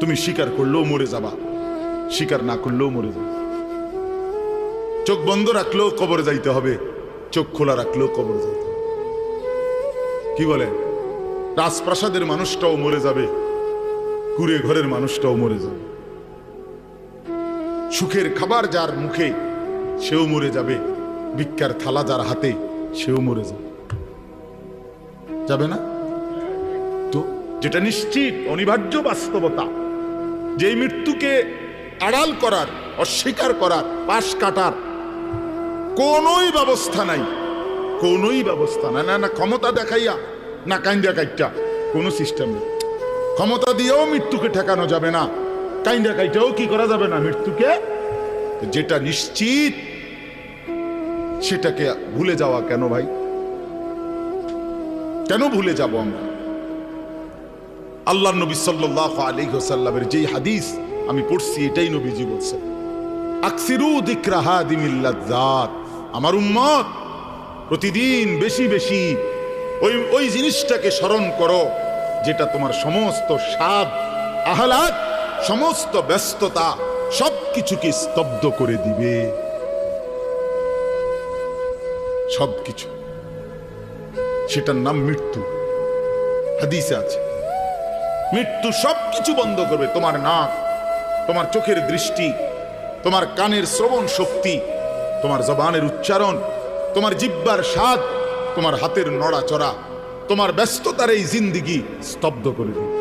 তুমি স্বীকার করলেও মরে যাবা, স্বীকার না করলেও মরে যাবে। চোখ বন্ধ রাখলেও কবরে যাইতে হবে, চোখ খোলা রাখলেও কবরে যাইতে হবে। কি বলে, রাজপ্রাসাদের মানুষটাও মরে যাবে, কুড়ে ঘরের মানুষটাও মরে যাবে। সুখের খাবার যার মুখে সেও মরে যাবে, ভিক্ষার থালা যার হাতে সেও মরে যাবে, যাবে না? তো যেটা নিশ্চিত অনিবার্য বাস্তবতা, যে মৃত্যুকে আড়াল করার, অস্বীকার করার, পাশ কাটার কোনই ব্যবস্থা নাই, কোনই ব্যবস্থা নাই। না ক্ষমতা দেখাইয়া, না কাইন্দা কাইটা, কোনো সিস্টেম নেই। ক্ষমতা দিয়েও মৃত্যুকে ঠেকানো যাবে না, কাইন্দা কাইটাও কি করা যাবে না মৃত্যুকে। যেটা নিশ্চিত সেটাকে ভুলে যাওয়া কেন ভাই? কেন ভুলে যাব আমরা? আল্লাহর নবী সাল্লাল্লাহু আলাইহি ওয়াসাল্লামের যেই হাদিস আমি পড়ছি, এটাই নবীজি বলছেন, আকসিরু যিকরা হাদিমিল লাযযাত, আমার উম্মত প্রতিদিন বেশি বেশি ওই জিনিসটাকে স্মরণ করো যেটা তোমার সমস্ত স্বাদ, আহ্লাদ, সমস্ত ব্যস্ততা সবকিছুকে স্তব্ধ করে দিবে। সবকিছু, সেটার নাম মৃত্যু। হাদিসে আছে মৃত্যু সবকিছু বন্ধ করবে। তোমার নাক, তোমার চোখের দৃষ্টি, তোমার কানের শ্রবণ শক্তি, তোমার জবানের উচ্চারণ, তোমার জিহ্বার স্বাদ, তোমার হাতের নড়াচড়া, তোমার ব্যস্ততার এই জিন্দিগি স্তব্ধ করে দিবে।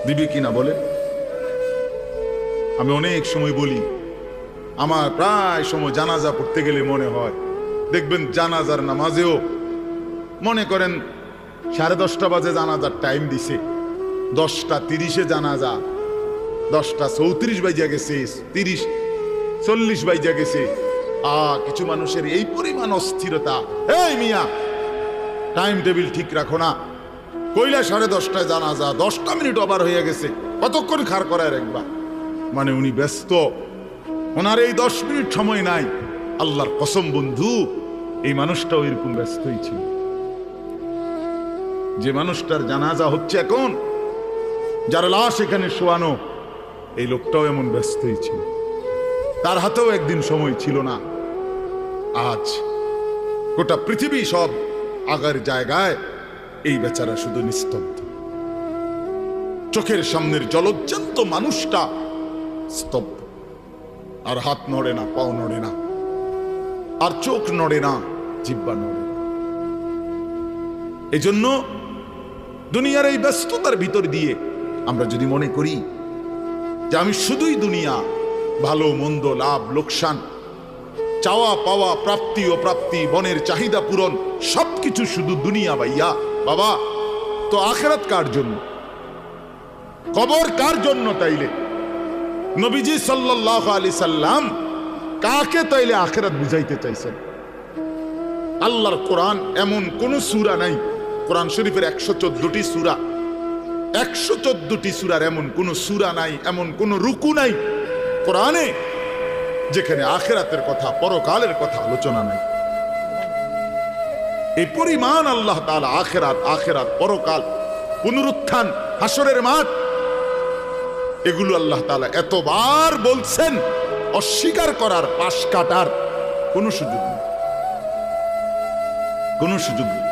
দিবে কিনা বলে? আমি অনেক সময় বলি, আমার প্রায় সময় জানাজা পড়তে গেলে মনে হয়, দেখবেন জানাজার নামাজেও মনে করেন 10:30 বাজে জানাজার টাইম দিছে, 10:30 জানাজা, 10:34 বাজে গেছে, 30-40 বাজে গেছে। কিছু মানুষের এই পরিমাণ অস্থিরতা, এই মিয়া টাইম টেবিল ঠিক রাখো না, কইলা 10:30 জানাজা, 10টা মিনিট ওভার হয়ে গেছে, কতক্ষণ খাড় করায় রাখবা? মানে উনি ব্যস্ত, ওনার এই 10 মিনিট সময় নাই। আল্লাহর কসম বন্ধু, এই মানুষটাও এরকম ব্যস্তই ছিল। যে মানুষটার জানাজা হচ্ছে এখন, যার লাশ এখানে শোয়ানো, এই লোকটাও এমন ব্যস্তই ছিল। তার হাতেও একদিন সময় ছিল না। আজ গোটা পৃথিবী সব আগার জায়গায়, এই বেচারা শুধু নিস্তব্ধ। চোখের সামনের জলজ্জান্ত মানুষটা স্তব্ধ, আর হাত নড়ে না, পাও নড়ে না, আর চোখ নড়ে না, জিহ্বা নড়ে না। এজন্য দুনিয়ার এই ব্যস্ততার ভিতর দিয়ে আমরা যদি মনে করি যে আমি শুধুই দুনিয়া, ভালো মন্দ, লাভ লোকসান, চাওয়া পাওয়া, প্রাপ্তি অপ্রাপ্তি, মনের চাহিদা পূরণ, সবকিছু শুধু দুনিয়া ভাইয়া, বাবা তো আখিরাত কার জন্য? কবর কার জন্য? তাইলে নবীজি সাল্লাল্লাহু আলাইহি সাল্লাম কাকে তাইলে আখিরাত বুঝাইতে চাইছেন? আল্লাহর কোরআন এমন কোন সূরা নাই, কোরআন শরীফের 114টি সূরা, 114টি সূরার এমন কোন সূরা নাই, এমন কোন রুকু নাই কোরআনে যেখানে আখিরাতের কথা, পরকালের কথা আলোচনা নাই। এই পরিমাণ আল্লাহ তাআলা আখিরাত, আখিরাত, পরকাল, পুনরুত্থান, হাসরের মাঠ, এগুলো আল্লাহ তাআলা এতবার বলছেন, অস্বীকার করার, পাশ কাটার কোনো সুযোগ নেই, কোনো সুযোগ নেই।